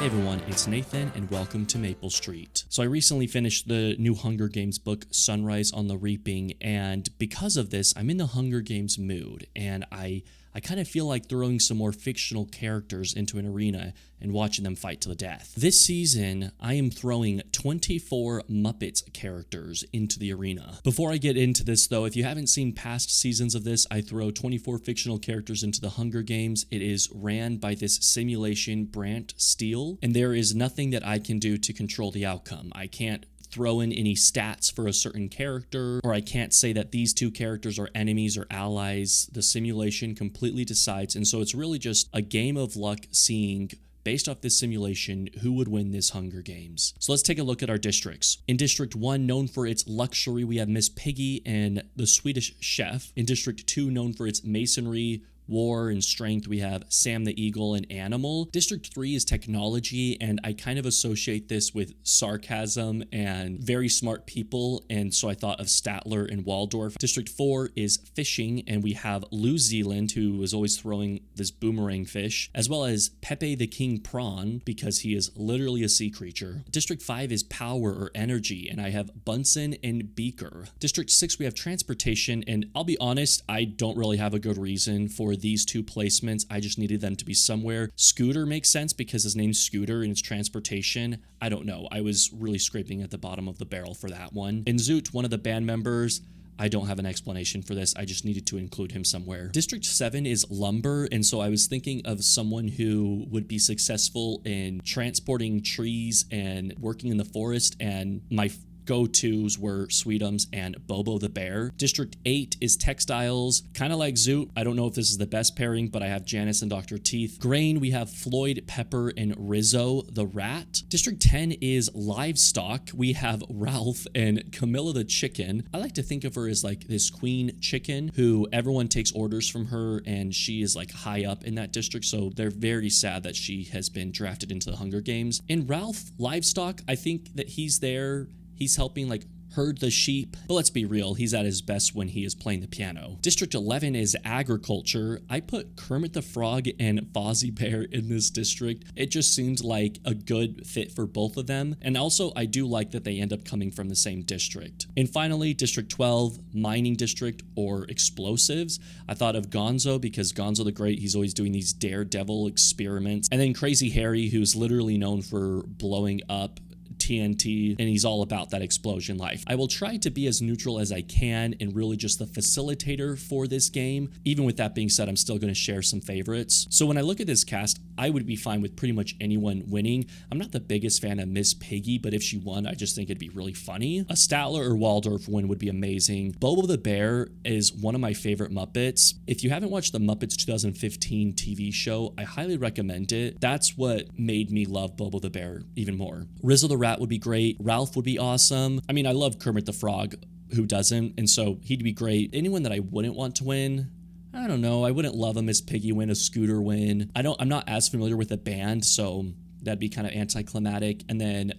Hey everyone, it's Nathan and welcome to Maple Street. So I recently finished the new Hunger Games book, Sunrise on the Reaping, and because of this, I'm in the Hunger Games mood, and I kind of feel like throwing some more fictional characters into an arena and watching them fight to the death. This season, I am throwing 24 Muppets characters into the arena. Before I get into this though, if you haven't seen past seasons of this, I throw 24 fictional characters into the Hunger Games. It is ran by this simulation Brantsteele, and there is nothing that I can do to control the outcome. I can't throw in any stats for a certain character, or I can't say that these two characters are enemies or allies. The simulation completely decides, and so it's really just a game of luck seeing, based off this simulation, who would win this Hunger Games. So let's take a look at our districts. In District 1, known for its luxury, we have Miss Piggy and the Swedish Chef. In District 2, known for its masonry, war, and strength, we have Sam the Eagle and Animal. District 3 is technology, and I kind of associate this with sarcasm and very smart people, and so I thought of Statler and Waldorf. District 4 is fishing, and we have Lew Zealand, who is always throwing this boomerang fish, as well as Pepe the King Prawn, because he is literally a sea creature. District 5 is power or energy, and I have Bunsen and Beaker. District 6, we have transportation, and I'll be honest, I don't really have a good reason for these two placements. I just needed them to be somewhere. Scooter makes sense because his name's Scooter and it's transportation. I don't know. I was really scraping at the bottom of the barrel for that one. In Zoot, one of the band members, I don't have an explanation for this. I just needed to include him somewhere. District 7 is lumber, and so I was thinking of someone who would be successful in transporting trees and working in the forest, and my go-tos were Sweetums and Bobo the Bear. District 8 is textiles, kind of like Zoot. I don't know if this is the best pairing, but I have Janice and Dr. Teeth. Grain, we have Floyd Pepper and Rizzo the Rat. District 10 is livestock. We have Rowlf and Camilla the Chicken. I like to think of her as like this queen chicken who everyone takes orders from her, and she is like high up in that district, so they're very sad that she has been drafted into the Hunger Games. In Rowlf, livestock, I think that he's there. He's helping like herd the sheep, but let's be real, he's at his best when he is playing the piano. District 11 is agriculture. I put Kermit the Frog and Fozzie Bear in this district. It just seemed like a good fit for both of them, and also I do like that they end up coming from the same district. And finally, District 12, mining district or explosives. I thought of Gonzo because Gonzo the Great, he's always doing these daredevil experiments, and then Crazy Harry, who's literally known for blowing up TNT, and he's all about that explosion life. I will try to be as neutral as I can and really just the facilitator for this game. Even with that being said, I'm still going to share some favorites. So when I look at this cast, I would be fine with pretty much anyone winning. I'm not the biggest fan of Miss Piggy, but if she won, I just think it'd be really funny. A Statler or Waldorf win would be amazing. Bobo the Bear is one of my favorite Muppets. If you haven't watched the Muppets 2015 TV show, I highly recommend it. That's what made me love Bobo the Bear even more. Rizzo the Rat would be great. Rowlf would be awesome. I mean, I love Kermit the Frog. Who doesn't? And so he'd be great. Anyone that I wouldn't want to win, I don't know. I wouldn't love a Miss Piggy win, a Scooter win. I'm not as familiar with the band, so that'd be kind of anticlimactic. And then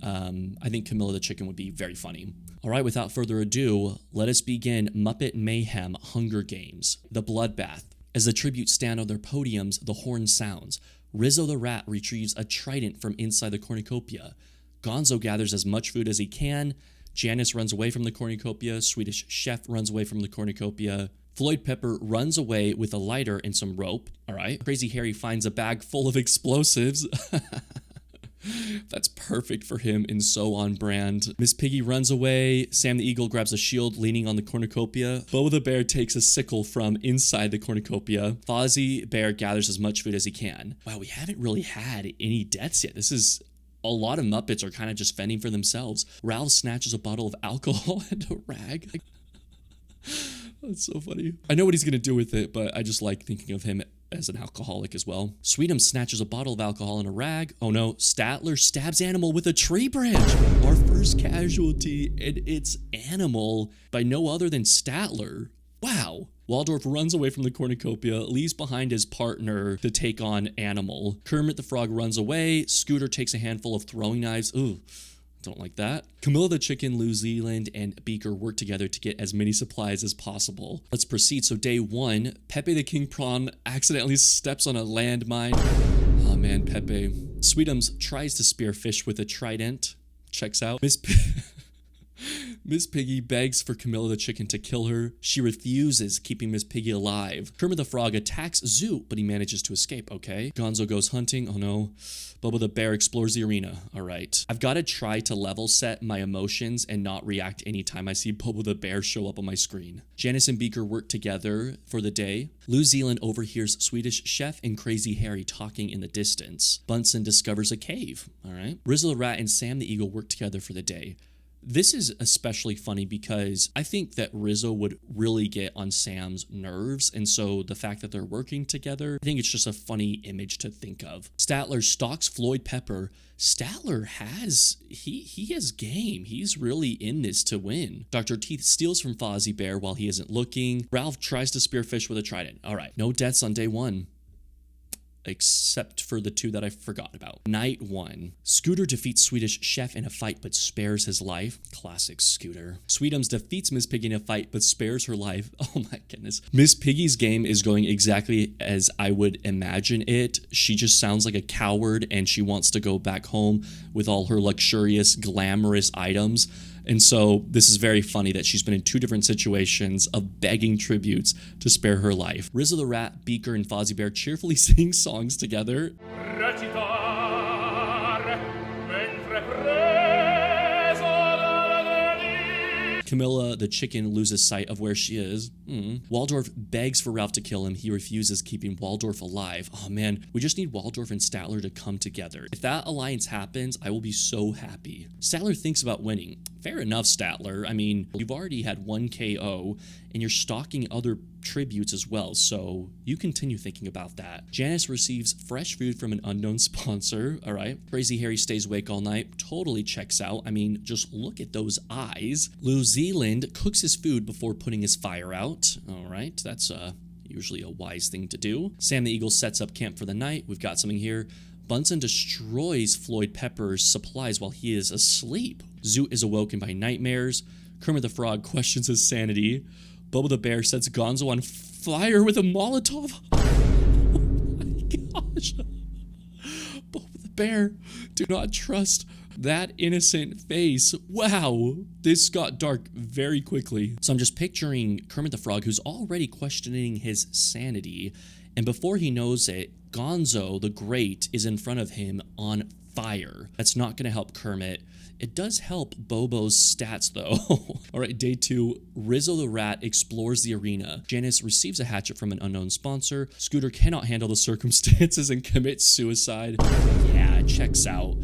I think Camilla the Chicken would be very funny. All right, without further ado, let us begin Muppet Mayhem Hunger Games, the Bloodbath. As the tributes stand on their podiums, the horn sounds. Rizzo the Rat retrieves a trident from inside the cornucopia. Gonzo gathers as much food as he can. Janice runs away from the cornucopia. Swedish Chef runs away from the cornucopia. Floyd Pepper runs away with a lighter and some rope. All right. Crazy Harry finds a bag full of explosives. That's perfect for him and so on brand. Miss Piggy runs away. Sam the Eagle grabs a shield leaning on the cornucopia. Bobo the Bear takes a sickle from inside the cornucopia. Fozzie Bear gathers as much food as he can. Wow, we haven't really had any deaths yet. This is a lot of Muppets are kind of just fending for themselves. Rowlf snatches a bottle of alcohol and a rag. That's so funny. I know what he's going to do with it, but I just like thinking of him as an alcoholic as well. Sweetums snatches a bottle of alcohol and a rag. Oh no, Statler stabs Animal with a tree branch. Our first casualty, and it's Animal by no other than Statler. Wow. Waldorf runs away from the cornucopia, leaves behind his partner to take on Animal. Kermit the Frog runs away. Scooter takes a handful of throwing knives. Ooh, don't like that. Camilla the Chicken, Lew Zealand, and Beaker work together to get as many supplies as possible. Let's proceed. So day 1, Pepe the King Prawn accidentally steps on a landmine. man, Pepe. Sweetums tries to spear fish with a trident. Checks out. Miss Piggy begs for Camilla the Chicken to kill her. She refuses, keeping Miss Piggy alive. Kermit the Frog attacks Zoot, but he manages to escape, okay? Gonzo goes hunting, oh no. Bobo the Bear explores the arena, alright. I've got to try to level set my emotions and not react anytime I see Bobo the Bear show up on my screen. Janice and Beaker work together for the day. Lew Zealand overhears Swedish Chef and Crazy Harry talking in the distance. Bunsen discovers a cave, alright. Rizzo the Rat and Sam the Eagle work together for the day. This is especially funny because I think that Rizzo would really get on Sam's nerves, and so the fact that they're working together, I think it's just a funny image to think of. Statler stalks Floyd Pepper. Statler he has game. He's really in this to win. Dr. Teeth steals from Fozzie Bear while he isn't looking. Rowlf tries to spear fish with a trident. All right, no deaths on day one, except for the two that I forgot about. Night 1. Scooter defeats Swedish Chef in a fight but spares his life. Classic Scooter. Sweetums defeats Miss Piggy in a fight but spares her life. Oh my goodness. Miss Piggy's game is going exactly as I would imagine it. She just sounds like a coward and she wants to go back home with all her luxurious, glamorous items. And so this is very funny that she's been in two different situations of begging tributes to spare her life. Rizzo the Rat, Beaker, and Fozzie Bear cheerfully sing songs together. Camilla the Chicken loses sight of where she is. Waldorf begs for Rowlf to kill him. He refuses, keeping Waldorf alive. Oh man, we just need Waldorf and Statler to come together. If that alliance happens, I will be so happy. Statler thinks about winning. Fair enough, Statler. I mean, you've already had one KO, and you're stalking other tributes as well, so you continue thinking about that. Janice receives fresh food from an unknown sponsor, all right. Crazy Harry stays awake all night, totally checks out. I mean, just look at those eyes. Lew Zealand cooks his food before putting his fire out, all right. That's usually a wise thing to do. Sam the Eagle sets up camp for the night. We've got something here. Bunsen destroys Floyd Pepper's supplies while he is asleep. Zoot is awoken by nightmares. Kermit the Frog questions his sanity. Bobo the Bear sets Gonzo on fire with a Molotov. Oh my gosh. Bobo the Bear, do not trust that innocent face. Wow, this got dark very quickly. So I'm just picturing Kermit the Frog, who's already questioning his sanity, and before he knows it, Gonzo the Great is in front of him on fire. That's not going to help Kermit. It does help Bobo's stats though. All right, day 2, Rizzo the Rat explores the arena. Janice receives a hatchet from an unknown sponsor. Scooter cannot handle the circumstances and commits suicide. Yeah, it checks out.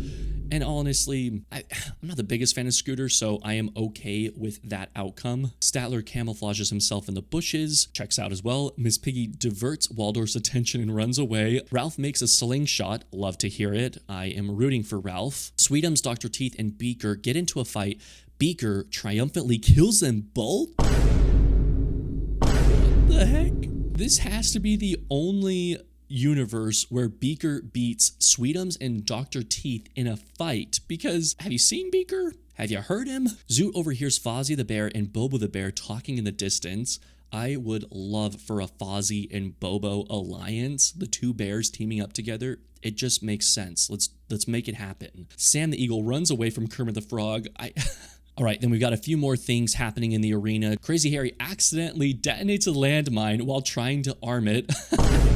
And honestly, I'm not the biggest fan of Scooter, so I am okay with that outcome. Statler camouflages himself in the bushes, checks out as well. Miss Piggy diverts Waldorf's attention and runs away. Rowlf makes a slingshot, love to hear it. I am rooting for Rowlf. Sweetums, Dr. Teeth, and Beaker get into a fight. Beaker triumphantly kills them both? What the heck? This has to be the only universe where Beaker beats Sweetums and Dr. Teeth in a fight, because have you seen Beaker? Have you heard him? Zoot overhears Fozzie the Bear and Bobo the Bear talking in the distance. I would love for a Fozzie and Bobo alliance, the two bears teaming up together. It just makes sense. Let's make it happen. Sam the Eagle runs away from Kermit the Frog. All right, then we've got a few more things happening in the arena. Crazy Harry accidentally detonates a landmine while trying to arm it.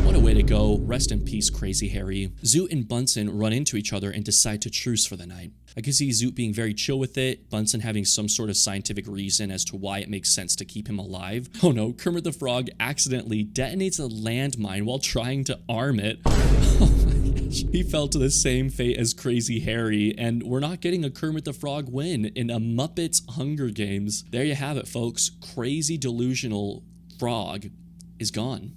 What a way to go. Rest in peace, Crazy Harry. Zoot and Bunsen run into each other and decide to truce for the night. I can see Zoot being very chill with it, Bunsen having some sort of scientific reason as to why it makes sense to keep him alive. Oh no, Kermit the Frog accidentally detonates a landmine while trying to arm it. Oh my gosh. He fell to the same fate as Crazy Harry, and we're not getting a Kermit the Frog win in a Muppets Hunger Games. There you have it, folks. Crazy delusional frog is gone.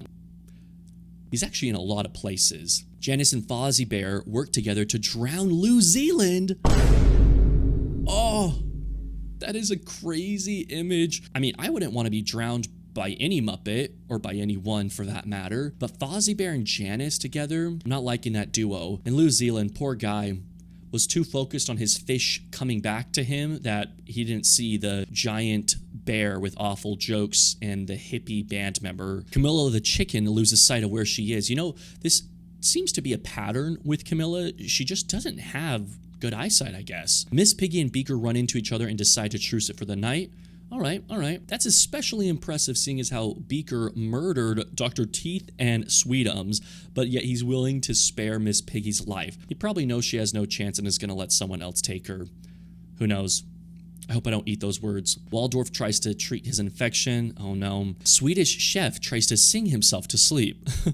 He's actually in a lot of places. Janice and Fozzie Bear work together to drown Lew Zealand. Oh, that is a crazy image. I mean, I wouldn't want to be drowned by any Muppet, or by anyone for that matter, but Fozzie Bear and Janice together, I'm not liking that duo. And Lew Zealand, poor guy, was too focused on his fish coming back to him that he didn't see the giant bear with awful jokes and the hippie band member. Camilla the Chicken loses sight of where she is. You know, this seems to be a pattern with Camilla. She just doesn't have good eyesight, I guess. Miss Piggy and Beaker run into each other and decide to truce it for the night. All right. That's especially impressive seeing as how Beaker murdered Dr. Teeth and Sweetums, but yet he's willing to spare Miss Piggy's life. He probably knows she has no chance and is going to let someone else take her. Who knows? I hope I don't eat those words. Waldorf tries to treat his infection. Oh no. Swedish Chef tries to sing himself to sleep. That's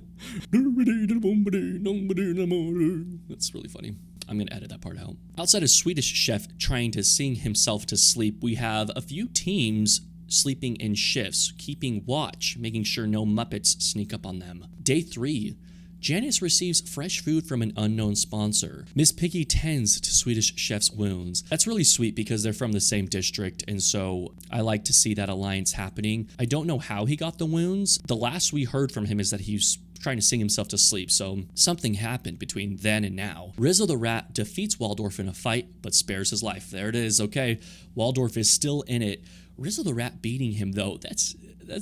really funny. I'm going to edit that part out. Outside of Swedish Chef trying to sing himself to sleep, we have a few teams sleeping in shifts, keeping watch, making sure no Muppets sneak up on them. Day 3. Janice receives fresh food from an unknown sponsor. Miss Piggy tends to Swedish Chef's wounds. That's really sweet because they're from the same district, and so I like to see that alliance happening. I don't know how he got the wounds. The last we heard from him is that he's trying to sing himself to sleep, so something happened between then and now. Rizzo the Rat defeats Waldorf in a fight, but spares his life. There it is, okay. Waldorf is still in it. Rizzo the Rat beating him, though, that's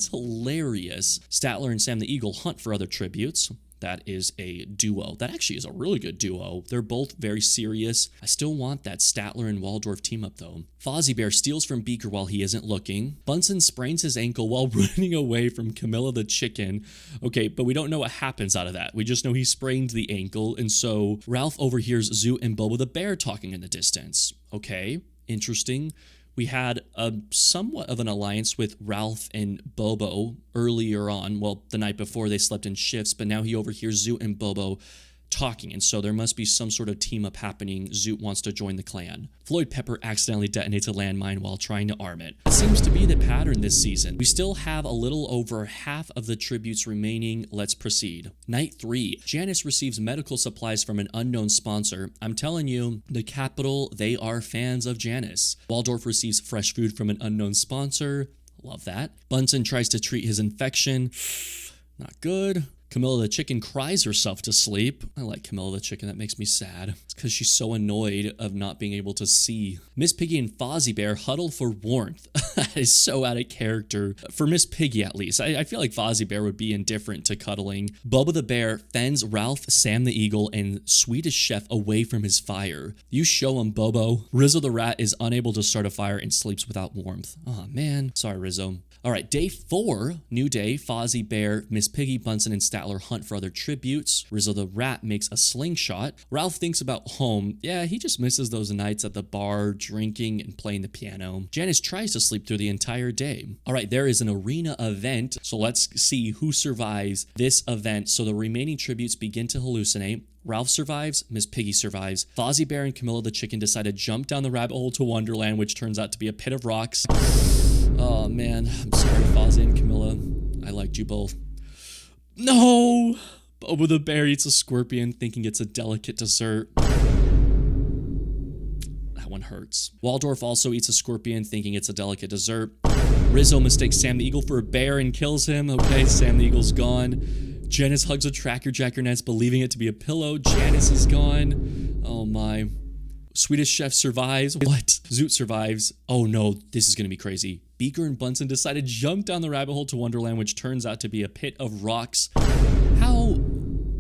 hilarious. Statler and Sam the Eagle hunt for other tributes. That is a duo. That actually is a really good duo. They're both very serious. I still want that Statler and Waldorf team up though. Fozzie Bear steals from Beaker while he isn't looking. Bunsen sprains his ankle while running away from Camilla the Chicken. Okay, but we don't know what happens out of that. We just know he sprained the ankle, and so Rowlf overhears Zoot and Bobo the Bear talking in the distance. Okay, interesting. We had a somewhat of an alliance with Rowlf and Bobo earlier on. Well, the night before they slept in shifts, but now he overhears Zoot and Bobo talking, and so there must be some sort of team up happening. Zoot wants to join the clan. Floyd Pepper accidentally detonates a landmine while trying to arm it. It seems to be the pattern this season. We still have a little over half of the tributes remaining. Let's proceed. Night 3. Janice receives medical supplies from an unknown sponsor. I'm telling you, the Capitol, they are fans of Janice. Waldorf receives fresh food from an unknown sponsor. Love that. Bunsen tries to treat his infection. Not good. Camilla the Chicken cries herself to sleep. I like Camilla the Chicken. That makes me sad. It's because she's so annoyed of not being able to see. Miss Piggy and Fozzie Bear huddle for warmth. That is so out of character. For Miss Piggy, at least. I feel like Fozzie Bear would be indifferent to cuddling. Bobo the Bear fends Rowlf, Sam the Eagle, and Swedish Chef away from his fire. You show him, Bobo. Rizzo the Rat is unable to start a fire and sleeps without warmth. Oh man. Sorry, Rizzo. All right, day 4, new day. Fozzie Bear, Miss Piggy, Bunsen, and Statler hunt for other tributes. Rizzo the Rat makes a slingshot. Rowlf thinks about home. Yeah, he just misses those nights at the bar, drinking and playing the piano. Janice tries to sleep through the entire day. All right, there is an arena event, so let's see who survives this event. So the remaining tributes begin to hallucinate. Rowlf survives, Miss Piggy survives. Fozzie Bear and Camilla the Chicken decide to jump down the rabbit hole to Wonderland, which turns out to be a pit of rocks. Oh man, I'm sorry, Fozzie and Camilla. I liked you both. No! Bobo the Bear eats a scorpion thinking it's a delicate dessert. That one hurts. Waldorf also eats a scorpion thinking it's a delicate dessert. Rizzo mistakes Sam the Eagle for a bear and kills him. Okay, Sam the Eagle's gone. Janice hugs a Tracker Jacker nest, believing it to be a pillow. Janice is gone. Oh my. Swedish Chef survives. What? Zoot survives. Oh no, this is gonna be crazy. Beaker and Bunsen decide to jump down the rabbit hole to Wonderland, which turns out to be a pit of rocks. How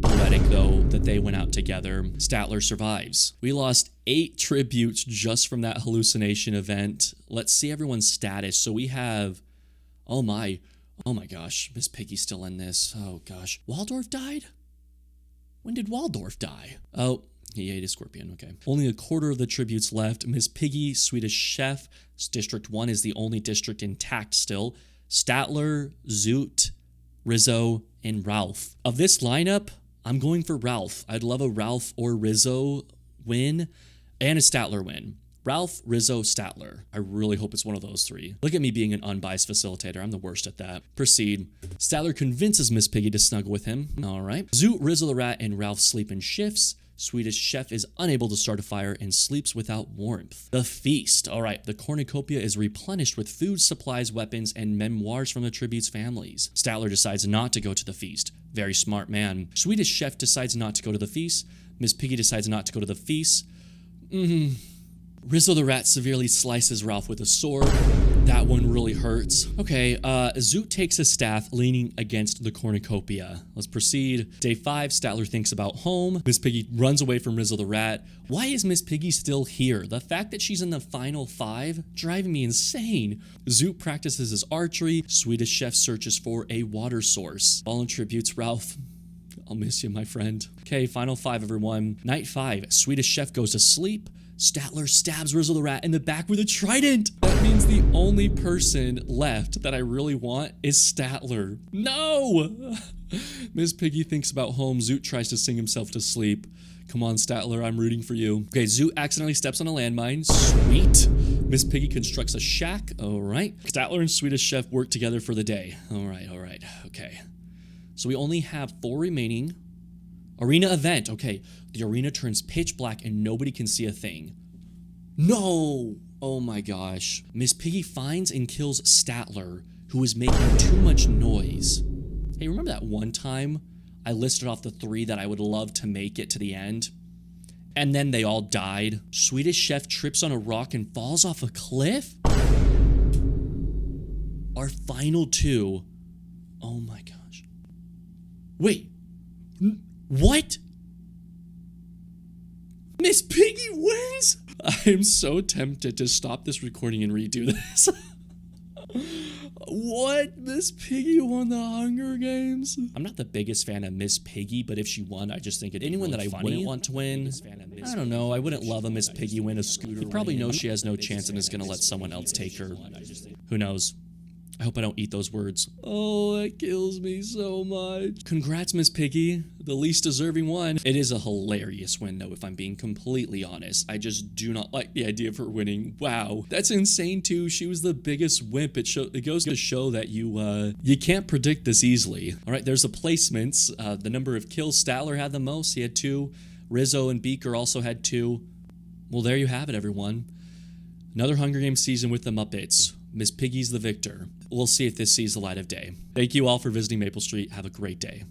poetic, though, that they went out together. Statler survives. We lost 8 tributes just from that hallucination event. Let's see everyone's status. So we have... Oh my gosh. Miss Piggy's still in this. Oh gosh. Waldorf died? When did Waldorf die? Oh, he ate a scorpion, okay. Only a quarter of the tributes left. Miss Piggy, Swedish Chef. District 1 is the only district intact still. Statler, Zoot, Rizzo, and Rowlf. Of this lineup, I'm going for Rowlf. I'd love a Rowlf or Rizzo win and a Statler win. Rowlf, Rizzo, Statler. I really hope it's one of those 3. Look at me being an unbiased facilitator. I'm the worst at that. Proceed. Statler convinces Miss Piggy to snuggle with him. All right. Zoot, Rizzo the Rat, and Rowlf sleep in shifts. Swedish Chef is unable to start a fire and sleeps without warmth. The feast. All right, the cornucopia is replenished with food, supplies, weapons, and memoirs from the tribute's families. Statler decides not to go to the feast. Very smart man. Swedish Chef decides not to go to the feast. Miss Piggy decides not to go to the feast. Rizzo the Rat severely slices Rowlf with a sword. That one really hurts. Okay, Zoot takes his staff, leaning against the cornucopia. Let's proceed. Day 5, Statler thinks about home. Miss Piggy runs away from Rizzo the Rat. Why is Miss Piggy still here? The fact that she's in the final 5 driving me insane. Zoot practices his archery. Swedish Chef searches for a water source. Fallen tributes, Rowlf. I'll miss you, my friend. Okay, final 5, everyone. Night 5, Swedish Chef goes to sleep. Statler stabs Rizzo the Rat in the back with a trident. That means the only person left that I really want is Statler. No! Miss Piggy thinks about home. Zoot tries to sing himself to sleep. Come on, Statler, I'm rooting for you. Okay, Zoot accidentally steps on a landmine. Sweet. Miss Piggy constructs a shack. All right. Statler and Swedish Chef work together for the day. All right. Okay. So we only have 4 remaining. Arena event. Okay, the arena turns pitch black and nobody can see a thing. No! Oh my gosh. Miss Piggy finds and kills Statler, who is making too much noise. Hey, remember that one time I listed off the 3 that I would love to make it to the end? And then they all died. Swedish Chef trips on a rock and falls off a cliff? Our final 2. Oh my gosh. Wait. What? Miss Piggy wins? I am so tempted to stop this recording and redo this. What? Miss Piggy won the Hunger Games? I'm not the biggest fan of Miss Piggy, but if she won, I just think anyone that I wouldn't want to win. I don't know. I wouldn't love a Miss Piggy win a scooter. You probably know she has no chance and is going to let someone else take her. Who knows? I hope I don't eat those words. Oh, that kills me so much. Congrats, Miss Piggy, the least deserving one. It is a hilarious win, though, if I'm being completely honest. I just do not like the idea of her winning. Wow, that's insane, too. She was the biggest wimp. It goes to show that you can't predict this easily. All right, there's the placements. The number of kills, Statler had the most. He had 2. Rizzo and Beaker also had 2. Well, there you have it, everyone. Another Hunger Games season with the Muppets. Miss Piggy's the victor. We'll see if this sees the light of day. Thank you all for visiting Maple Street. Have a great day.